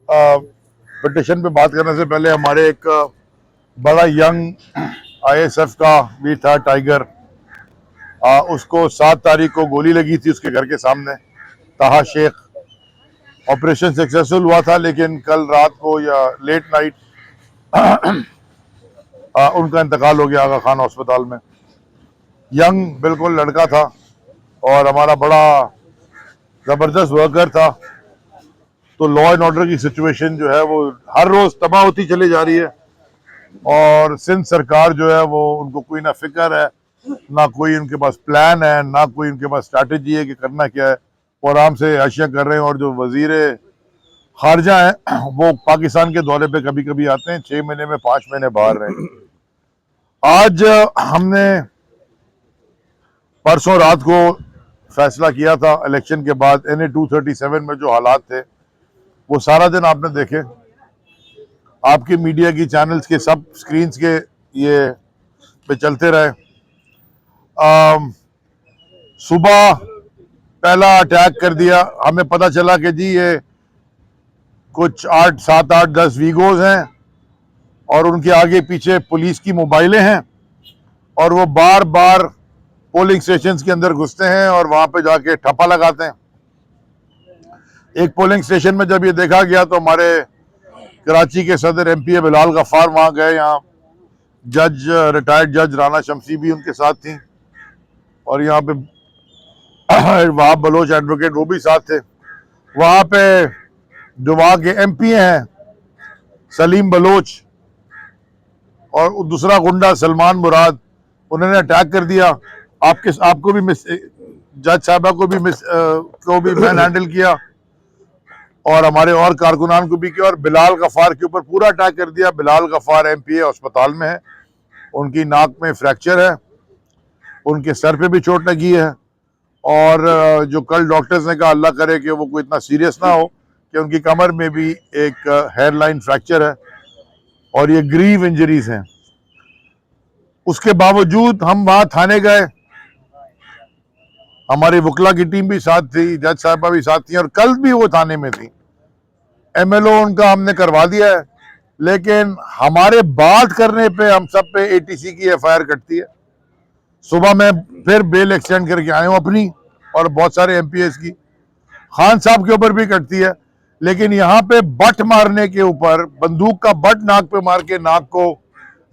Petition पे बात करने से पहले हमारे एक बड़ा यंग आईएसएफ का भी था टाइगर, उसको 7 तारीख को गोली लगी थी उसके घर के सामने। ताहा शेख ऑपरेशन सक्सेसफुल हुआ था, लेकिन कल रात को या लेट नाइट उनका इंतकाल हो गया आगा खान अस्पताल में। यंग बिल्कुल लड़का था और हमारा बड़ा ज़बरदस्त वर्कर था। तो लॉ एंड ऑर्डर की सिचुएशन जो है वो हर रोज़ तबाह होती चली जा रही है, और सिंध सरकार जो है वो उनको कोई ना फिक्र है, ना कोई उनके पास प्लान है, ना कोई उनके पास स्ट्रैटेजी है कि करना क्या है। वो आराम से आशिया कर रहे हैं। और जो वजीर खारजा हैं वो पाकिस्तान के दौरे पे कभी कभी आते हैं, 6 महीने में 5 महीने बाहर रहे। आज हमने परसों रात को फैसला किया था इलेक्शन के बाद, NA 237 में जो हालात थे वो सारा दिन आपने देखे, आपके मीडिया की चैनल्स के सब स्क्रीन्स के ये पे चलते रहे। सुबह पहला अटैक कर दिया, हमें पता चला कि जी ये कुछ 8, 7, 8, 10 वीगोज हैं और उनके आगे पीछे पुलिस की मोबाइलें हैं, और वो बार बार पोलिंग स्टेशंस के अंदर घुसते हैं और वहां पे जाके ठप्पा लगाते हैं। एक पोलिंग स्टेशन में जब ये देखा गया तो हमारे कराची के सदर MPA बिलाल गफ्फार वहां गए। यहाँ जज, रिटायर्ड जज राना शमसी भी उनके साथ थी, और यहाँ पे वहाब बलोच एडवोकेट वो भी साथ थे। वहां पे जो वहां के MPA हैं सलीम बलोच और दूसरा गुंडा सलमान मुराद, उन्होंने अटैक कर दिया। आपको भी जज साहबा को भी मैन हैंडल किया, और हमारे और कारकुनान को भी किया, और बिलाल गफ्फार के ऊपर पूरा अटैक कर दिया। बिलाल गफ्फार MPA अस्पताल में है, उनकी नाक में फ्रैक्चर है, उनके सर पे भी चोट लगी है, और जो कल डॉक्टर्स ने कहा अल्लाह करे कि वो कोई इतना सीरियस ना हो, कि उनकी कमर में भी एक हेयरलाइन फ्रैक्चर है, और ये ग्रीव इंजरीज हैं। उसके बावजूद हम वहां थाने गए, हमारी वकला की टीम भी साथ थी, जज साहबा भी साथ थी, और कल भी वो थाने में थी। MLO उनका हमने करवा दिया है, लेकिन हमारे बात करने पे हम सब पे ATC की FIR कटती है। सुबह मैं फिर बेल एक्सटेंड करके आया हूँ अपनी और बहुत सारे MPS की, खान साहब के ऊपर भी कटती है। लेकिन यहाँ पे बट मारने के ऊपर, बंदूक का बट नाक पे मार के नाक को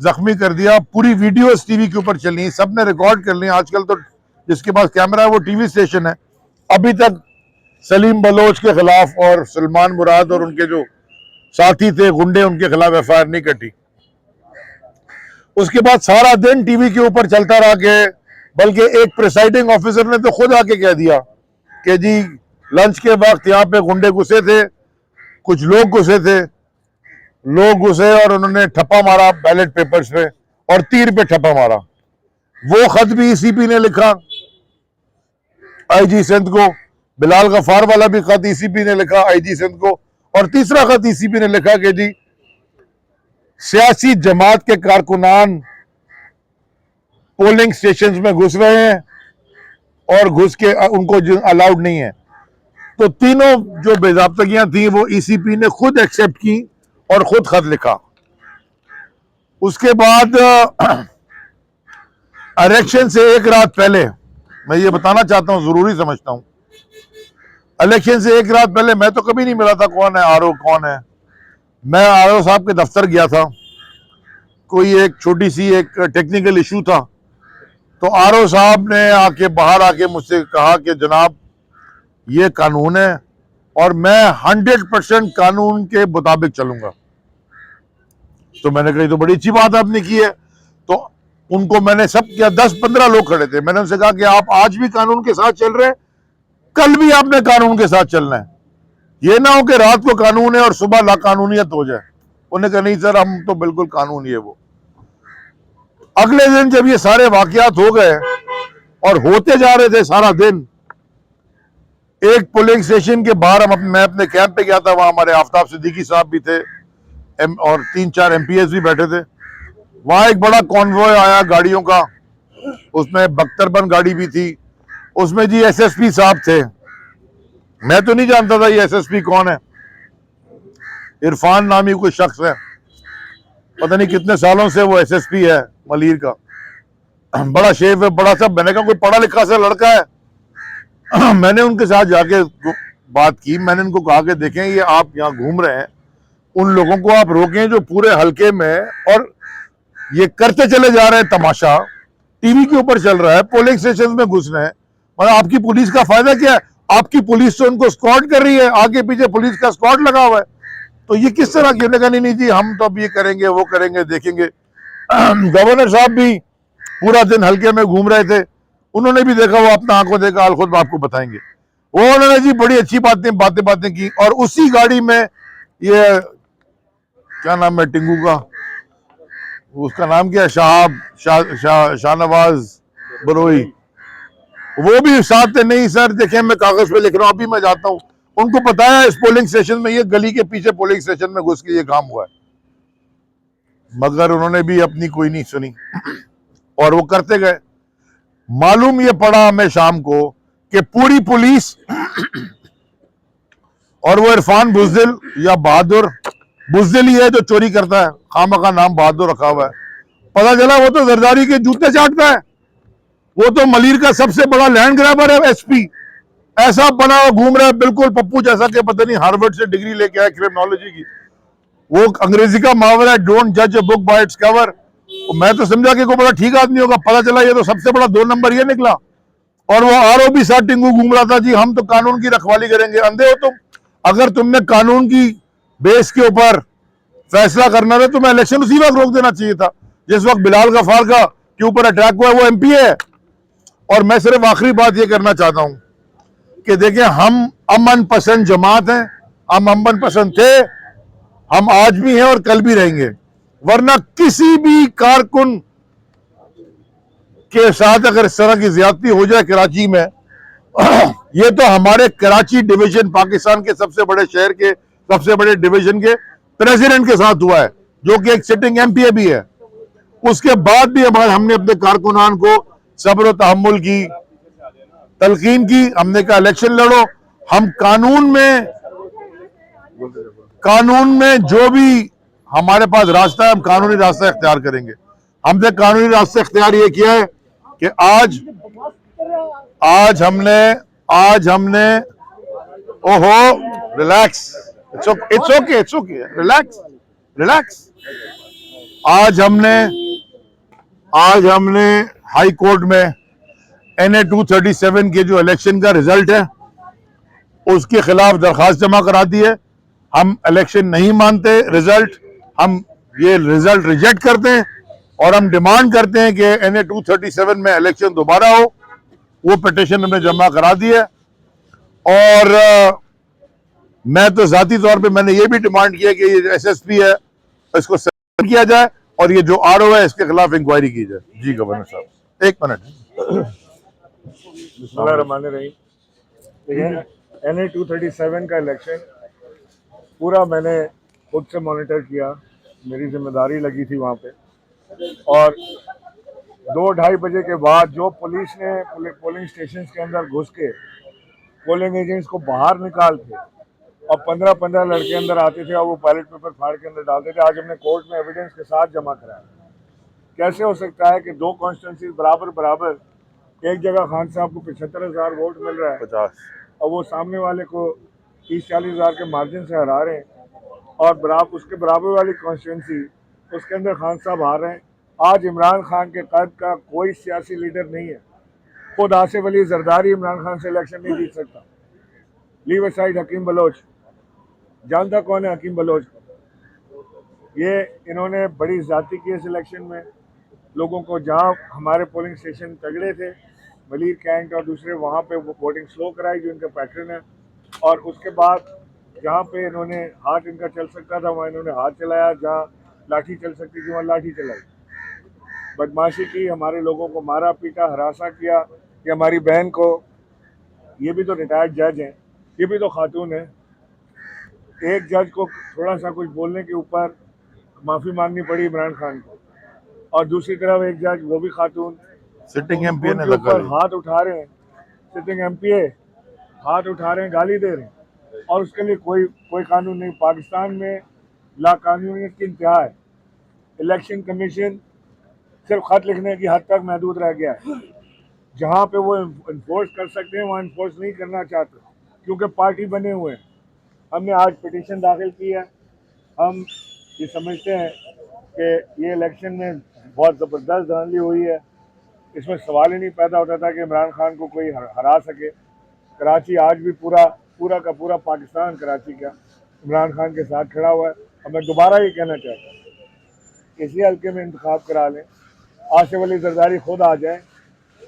जख्मी कर दिया। पूरी वीडियोस टीवी के ऊपर चली, सबने रिकॉर्ड कर ली। आजकल तो जिसके पास कैमरा है वो TV स्टेशन है। अभी तक सलीम बलोच के खिलाफ और सलमान मुराद और उनके जो साथी थे गुंडे, उनके खिलाफ FIR नहीं कटी। उसके बाद सारा दिन टीवी के ऊपर चलता रहा कि, बल्कि एक प्रिसाइडिंग ऑफिसर ने तो खुद आके कह दिया कि जी लंच के वक्त यहाँ पे गुंडे घुसे थे, कुछ लोग घुसे और उन्होंने ठप्पा मारा बैलेट पेपर्स पे, और तीर पे ठप्पा मारा। वो खत भी ECP ने लिखा IG सिंध को, बिलाल गफ्फार वाला भी खत ECP ने लिखा IG सिंध को, और तीसरा खत ECP ने लिखा कि जी सियासी जमात के कारकुनान पोलिंग स्टेशंस में घुस रहे हैं और घुस के उनको अलाउड नहीं है। तो तीनों जो बेज़ाब्तगियां थी वो ECP ने खुद एक्सेप्ट की और खुद खत लिखा। उसके बाद इलेक्शन से एक रात पहले, मैं ये बताना चाहता हूं, जरूरी समझता हूं, इलेक्शन से एक रात पहले मैं तो कभी नहीं मिला था कौन है RO कौन है। मैं RO साहब के दफ्तर गया था, कोई एक छोटी सी एक टेक्निकल इशू था, तो RO साहब ने बाहर आके मुझसे कहा कि जनाब ये कानून है और मैं 100% कानून के मुताबिक चलूंगा। तो मैंने कही तो बड़ी अच्छी बात आपने की है। तो उनको मैंने सब किया, 10-15 लोग खड़े थे, मैंने उनसे कहा कि आप आज भी कानून के साथ चल रहे हैं, कल भी आपने कानून के साथ चलना है, ये ना हो कि रात को कानून है और सुबह लाकानूनियत हो जाए। उन्होंने कहा नहीं सर, हम तो बिल्कुल कानून है वो। अगले दिन जब ये सारे वाकयात हो गए और होते जा रहे थे सारा दिन, एक पोलिंग स्टेशन के बाहर मैं अपने कैंप पे गया था, वहां हमारे आफ्ताब सिद्दीकी साहब भी थे और 3-4 MPS भी बैठे थे। वहां एक बड़ा कॉन्वॉय आया गाड़ियों का, उसमें बख्तरबंद गाड़ी भी थी, उसमें जी SSP साहब थे। मैं तो नहीं जानता था ये SSP कौन है। इरफान नामी कोई शख्स है, पता नहीं कितने सालों से वो एसएसपी है मलीर का, बड़ा शेफ है, बड़ा सा, मैंने कहा कोई पढ़ा लिखा सा लड़का है। मैंने उनके साथ जाके बात की, मैंने उनको कहा कि देखें ये आप यहाँ घूम रहे हैं, उन लोगों को आप रोकें जो पूरे हलके में, और ये करते चले जा रहे हैं तमाशा, टीवी के ऊपर चल रहा है, पोलिंग स्टेशन में घुस रहे हैं, मतलब आपकी पुलिस का फायदा क्या है? आपकी पुलिस तो उनको स्कॉट कर रही है, आगे पीछे पुलिस का स्कॉट लगा हुआ है, तो ये किस तरह की? कहा नहीं जी हम तो अब ये करेंगे वो करेंगे देखेंगे। गवर्नर साहब भी पूरा दिन हल्के में घूम रहे थे, उन्होंने भी देखा, वो अपना आंखों देखा, हाल खुद आपको बताएंगे। वो उन्होंने जी बड़ी अच्छी बातें की, और उसी गाड़ी में ये क्या नाम है टिंगू का, उसका नाम क्या है, शाहनवाज बरोई, वो भी साथ थे। नहीं सर देखें मैं कागज पे लिख रहा हूं, अभी मैं जाता हूं। उनको पता है इस पोलिंग स्टेशन में, ये गली के पीछे पोलिंग स्टेशन में घुस के ये काम हुआ है, मगर उन्होंने भी अपनी कोई नहीं सुनी और वो करते गए। मालूम ये पड़ा हमें शाम को कि पूरी पुलिस और वो इरफान बुजदिल या बहादुर, बुजदिल ही है जो चोरी करता है, खामा का नाम बहादुर रखा हुआ है, पता चला वो तो जरदारी के जूते चाटता है, वो तो मलीर का सबसे बड़ा लैंड ग्रैबर है, एसपी ऐसा बना हुआ घूम रहा है बिल्कुल पप्पू जैसा कि पता नहीं हार्वर्ड से डिग्री लेके आया क्रिमिनोलॉजी की। वो अंग्रेजी का मुहावरा है, डोंट जज a book by its cover. मैं तो समझा कि कोई बड़ा ठीक आदमी होगा, पता चला ये तो सबसे बड़ा 2 नंबर ये निकला। और वो आरओबी साथ टिंगू घूम रहा था, जी हम तो कानून की रखवाली करेंगे। अंधे हो तुम? अगर तुमने कानून की बेस के ऊपर फैसला करना था तो मैं इलेक्शन उसी वक्त रोक देना चाहिए था जिस वक्त बिलाल गफार का के ऊपर अटैक हुआ है, वो एमपी है। और मैं सिर्फ आखिरी बात ये करना चाहता हूं कि देखिए हम अमन पसंद जमात हैं, हम अमन पसंद थे, हम आज भी हैं और कल भी रहेंगे, वरना किसी भी कारकुन के साथ अगर इस तरह की ज्यादती हो जाए कराची में, ये तो हमारे कराची डिवीजन, पाकिस्तान के सबसे बड़े शहर के सबसे बड़े डिवीजन के प्रेसिडेंट के साथ हुआ है, जो कि एक सिटिंग एमपी भी है। उसके बाद भी हमने अपने कारकुनान को सब्र और तहम्मुल की तलकीन की, हमने कहा इलेक्शन लड़ो, हम कानून में जो भी हमारे पास रास्ता है हम कानूनी रास्ता इख्तियार करेंगे। हमने कानूनी रास्ता इख्तियार ये किया है कि आज हमने ओहो रिलैक्स, इट्स ओके रिलैक्स। आज हमने हाई कोर्ट में NA 237 के जो इलेक्शन का रिजल्ट है उसके खिलाफ दरखास्त जमा करा दी है। हम इलेक्शन नहीं मानते रिजल्ट, हम ये रिजल्ट रिजेक्ट करते हैं और हम डिमांड करते हैं कि NA 237 में इलेक्शन दोबारा हो। वो पिटीशन हमने जमा करा दी है और मैं तो जाती तौर पे मैंने ये भी डिमांड किया कि ये SSP है इसको सस्पेंड किया जाए और ये जो RO है इसके खिलाफ इंक्वायरी की जाए। जी गवर्नर साहब एक मिनट। देखिए NA 237 का इलेक्शन पूरा मैंने खुद से मॉनिटर किया, मेरी जिम्मेदारी लगी थी वहाँ पे। और 2-2:30 बजे के बाद जो पुलिस ने पोलिंग स्टेशन के अंदर घुस के पोलिंग एजेंट्स को बाहर निकाल के और 15-15 लड़के अंदर आते थे और वो बैलेट पेपर फाड़ के अंदर डालते थे, आज हमने कोर्ट में एविडेंस के साथ जमा कराया। कैसे हो सकता है कि 2 कॉन्स्टिट्यूंसी बराबर एक जगह खान साहब को 75,000 वोट मिल रहा है 50 और वो सामने वाले को 30-40 हज़ार के मार्जिन से हरा रहे हैं, और उसके बराबर वाली कॉन्स्टिट्यूंसी उसके अंदर खान साहब हार रहे हैं। आज इमरान खान के कद का कोई सियासी लीडर नहीं है, खुद आसिफ अली जरदारी इमरान खान से इलेक्शन नहीं जीत सकता। लीव असाइड हकीम बलोच, जानता कौन है हकीम बलोच को? ये इन्होंने बड़ी ज्यादती की इस इलेक्शन में, लोगों को जहाँ हमारे पोलिंग स्टेशन तगड़े थे मलीर कैंट और दूसरे, वहाँ पे वो वोटिंग स्लो कराई जो इनके पैटर्न है, और उसके बाद जहाँ पे इन्होंने हाथ इनका चल सकता था वहाँ इन्होंने हाथ चलाया, जहाँ लाठी चल सकती थी वहाँ लाठी चलाई, बदमाशी की, हमारे लोगों को मारा पीटा हरासा किया। कि हमारी बहन को, ये भी तो रिटायर्ड जज हैं, ये भी तो खातून है, एक जज को थोड़ा सा कुछ बोलने के ऊपर माफ़ी मांगनी पड़ी इमरान खान को, और दूसरी तरफ एक जज वो भी खातून सिटिंग एमपी ने उनके ऊपर हाथ उठा रहे हैं, सिटिंग MPA हाथ उठा रहे हैं, गाली दे रहे हैं, और उसके लिए कोई कानून नहीं। पाकिस्तान में लाकानूनियत की इंतहा है। इलेक्शन कमीशन सिर्फ खत लिखने की हद तक महदूद रह गया है। जहाँ पे वो इन्फोर्स कर सकते हैं वहाँ इन्फोर्स नहीं करना चाहते, क्योंकि पार्टी बने हुए हैं। हमने आज पिटीशन दाखिल की है। हम ये समझते हैं कि ये इलेक्शन में बहुत ज़बरदस्त धांधली हुई है। इसमें सवाल ही नहीं पैदा होता था कि इमरान खान को कोई हरा सके। कराची आज भी पूरा का पूरा पाकिस्तान कराची का इमरान खान के साथ खड़ा हुआ है। और मैं दोबारा ये कहना चाहता हूँ, इसी हल्के में इंतखाब करा लें, आसिफ अली जरदारी खुद आ जाए,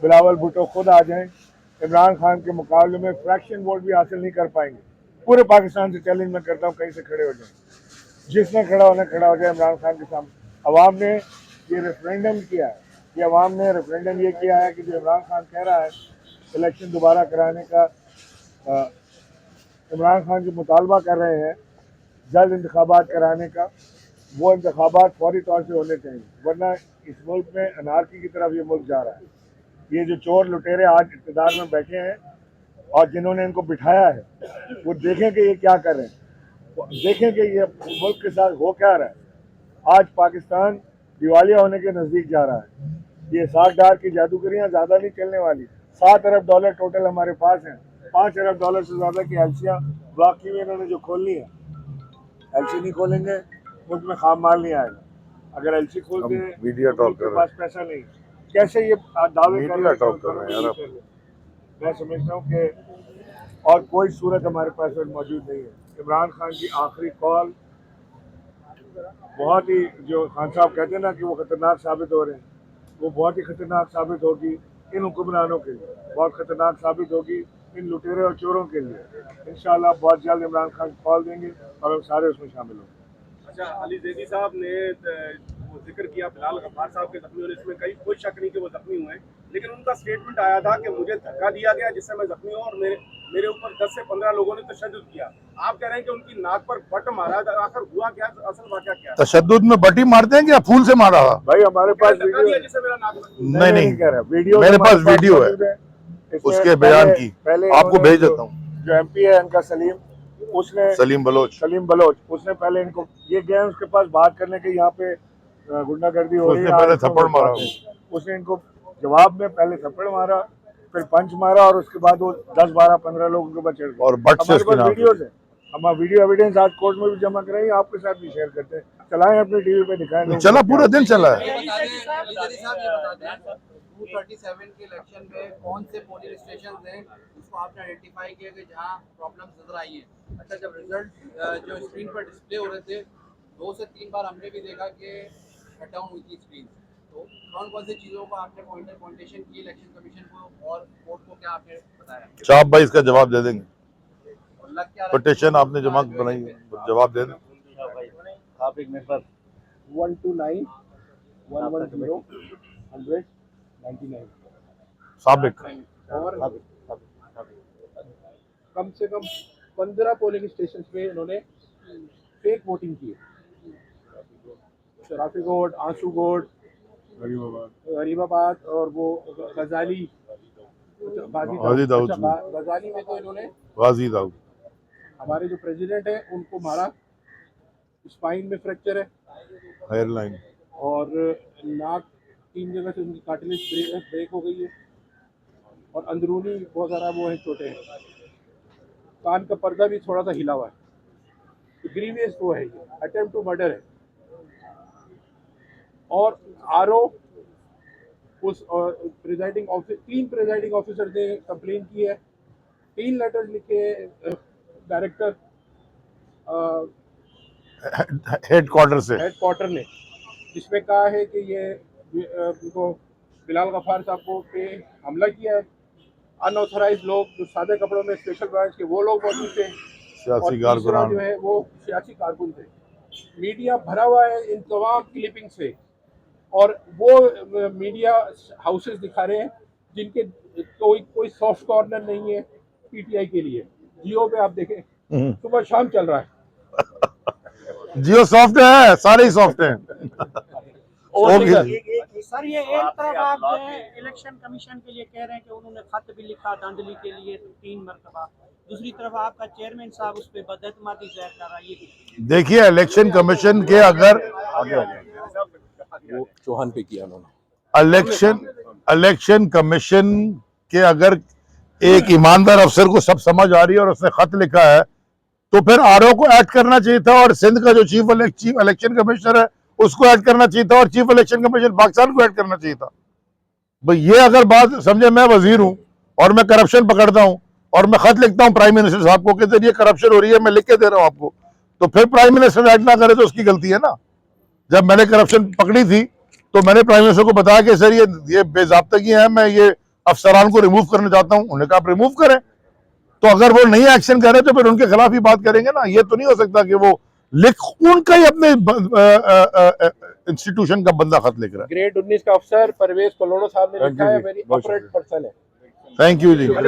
बिलावल भुट्टो खुद आ जाएं। इमरान खान के मुकाबले में फ्रैक्शन वोट भी हासिल नहीं कर पाएंगे। पूरे पाकिस्तान से चैलेंज मैं करता हूँ, कहीं से खड़े हो जाए, जिसने खड़ा होना खड़ा हो जाए इमरान खान के सामने। अवाम ने ये रेफरेंडम किया है, ये अवाम ने रेफरेंडम ये किया है कि जो इमरान खान कह रहा है इलेक्शन दोबारा कराने का, इमरान खान जो मुतालबा कर रहे हैं जल्द इंतखाबात कराने का, वो इंतखाबात फौरी तौर से होने चाहिए, वरना इस मुल्क में अनारकी की तरफ ये मुल्क जा रहा है। ये जो चोर लुटेरे आज इक़्तिदार में बैठे हैं और जिन्होंने इनको बिठाया है, वो देखें कि ये क्या कर रहे हैं, देखें कि ये मुल्क के साथ हो क्या रहा है। आज पाकिस्तान दिवालिया होने के नज़दीक जा रहा है। ये 60 की जादूगरियाँ ज़्यादा नहीं चलने वाली। $7 अरब टोटल हमारे पास हैं। $5 अरब से ज़्यादा की एलसियाँ बाकी में इन्होंने जो खोलनी है, एलसी नहीं खोलेंगे मुल्क में खाम माल नहीं आएगा। अगर एलसी खोलते हैं मीडिया तो टॉक उनके कर रहे पास पैसा नहीं, कैसे ये दावे कर मीडिया रहे टॉक कर रहे हैं यार आप। हैं। मैं समझता हूँ कि और कोई सूरत हमारे पास मौजूद नहीं है। इमरान खान की आखिरी कॉल बहुत ही, जो खान साहब कहते हैं ना कि वो खतरनाक साबित हो रहे हैं, वो बहुत ही खतरनाक साबित होगी इन हुक्मरानों के लिए, बहुत खतरनाक साबित होगी इन लुटेरे और चोरों के लिए। इंशाल्लाह बहुत जल्द इमरान खान कॉल देंगे और हम सारे उसमें शामिल होंगे। अच्छा, अली जैदी साहब ने वो जिक्र किया बिलाल गफ्फार साहब के जख्मी होने, इसमें कोई शक नहीं कि वो जख्मी हुए हैं, लेकिन उनका स्टेटमेंट आया था कि मुझे धक्का दिया गया जिससे मैं जख्मी हूँ और मेरे ऊपर 10 से 15 लोगों ने तशद्दुद किया। आप कह रहे हैं कि उनकी नाक पर बट मारा, आखिर हुआ क्या, असल वाक़या क्या है? तशद्दुद में बटी मारते हैं क्या फूल से मारा? भाई हमारे पास धक्का दिया जिससे मेरा नाक पर नहीं कह रहा, वीडियो मेरे पास वीडियो है मौजूद है। इसमें उसके बयान की, पहले आपको भेज देता हूँ। जो एमपी है इनका सलीम बलोच, उसने पहले इनको ये गए उसके पास बात करने के, यहाँ पे गुंडागर्दी हो रही है, उसने पहले थप्पड़ मारा, उसने इनको जवाब में पहले थप्पड़ मारा, फिर पंच मारा और उसके बाद वो 10, 12, 15 लोग उनके ऊपर चढ़ गए। और बट से हमारे उसके पास नाम वीडियोज है, हम वीडियो एविडेंस आज कोर्ट में भी जमा कराएंगे, आपके साथ भी शेयर करते हैं, चलाएं अपने टीवी पे दिखाएं। चला पूरा दिन चला है। 237 के इलेक्शन में कौन से पोलिंग स्टेशन हैं उसको आपने आइडेंटिफाई किया कि जहां प्रॉब्लम्स नजर आई हैं? अच्छा, जब रिजल्ट जो स्क्रीन पर डिस्प्ले हो रहे थे 2 से 3 बार हमने भी देखा कि शट डाउन हुई थी स्क्रीन, तो कौन कौन सी चीज़ों को आपने पॉइंटेशन की इलेक्शन कमीशन को और कोर्ट को, क्या आपने बताया? चाप भाई इसका जवाब दे देंगे, और लग क्या पिटीशन आपने जमा बनाई है, जवाब दे दें। आप एक मेरे पास 129 110 199 साबिक और कम से कम 15 पोलिंग स्टेशन पे इन्होंने फेक वोटिंग की है। शराफी गोड, आंसू गोड, गरीबाबाद और वो गजाली, गाजी दाऊद, गजाली में तो इन्होंने गाजी दाऊद हमारे जो प्रेसिडेंट है उनको मारा, स्पाइन में फ्रैक्चर है हेयरलाइन और नाक 3 जगह से उनकी कार्टिलेज ब्रेक हो गई है और अंदरूनी बहुत सारा वो है, छोटे हैं, कान का पर्दा भी थोड़ा सा हिला हुआ है। तो ग्रीवियस वो है, ये अटेम्प्ट टू मर्डर है। और आरओ उस प्रिजाइडिंग ऑफिसर, 3 प्रिजाइडिंग ऑफिसर ने कंप्लेन की है, 3 लेटर्स लिखे डायरेक्टर हेडक्वार्टर ने, जिसमें कहा है कि ये उनको बिलाल गफ्फार साहब को पे हमला किया है। अनऑथराइज लोग जो सादे कपड़ों में स्पेशल ब्रांच के वो लोग मौजूद थे और तीसरा जो है वो सियासी कारकुन थे। मीडिया भरा हुआ है इन तमाम क्लिपिंग से और वो मीडिया हाउसेस दिखा रहे हैं जिनके कोई सॉफ्ट कॉर्नर नहीं है पीटीआई के लिए। जियो पे आप देखें सुबह शाम चल रहा है। जियो सॉफ्ट है, सारे ही सॉफ्ट हैं। सर ये एक तरफ आप जो है इलेक्शन कमीशन के लिए कह रहे हैं कि उन्होंने खत भी लिखा धांधली के लिए 3 मरतबा, दूसरी तरफ आपका चेयरमैन साहब उस पर बदअतमादी जाहिर कर रहा है। ये देखिए इलेक्शन कमीशन के अगर वो चौहान पे किया उन्होंने। इलेक्शन कमीशन के अगर एक ईमानदार अफसर को सब समझ आ रही है और उसने खत लिखा है तो फिर आरओ को ऐड करना चाहिए था और सिंध का जो चीफ इलेक्शन कमिश्नर है उसको ऐड करना चाहिए था और चीफ इलेक्शन कमिश्नर पाकिस्तान को ऐड करना चाहिए था। भाई ये अगर बात समझे, मैं वजीर हूं और मैं करप्शन पकड़ता हूं और मैं खत लिखता हूं प्राइम मिनिस्टर साहब को कि सर ये करप्शन हो रही है, मैं लिख के दे रहा हूं आपको, तो फिर प्राइम मिनिस्टर ऐड ना करे तो उसकी गलती है ना। जब मैंने करप्शन पकड़ी थी तो मैंने प्राइम मिनिस्टर को बताया कि सर ये बेजाब्तगी है, मैं ये अफसरान को रिमूव करना चाहता हूं। उन्होंने कहा आप रिमूव करें। तो अगर वो नहीं एक्शन करे तो फिर उनके खिलाफ ही बात करेंगे ना। ये तो नहीं हो सकता कि वो लिख उनका ही अपने इंस्टीट्यूशन का बंदा खत लिख रहा है। ग्रेड 19 का अफसर परवेज कलोड़ो साहब ने लिखा है, वेरी ऑपरेट पर्सन है। Thank you ji.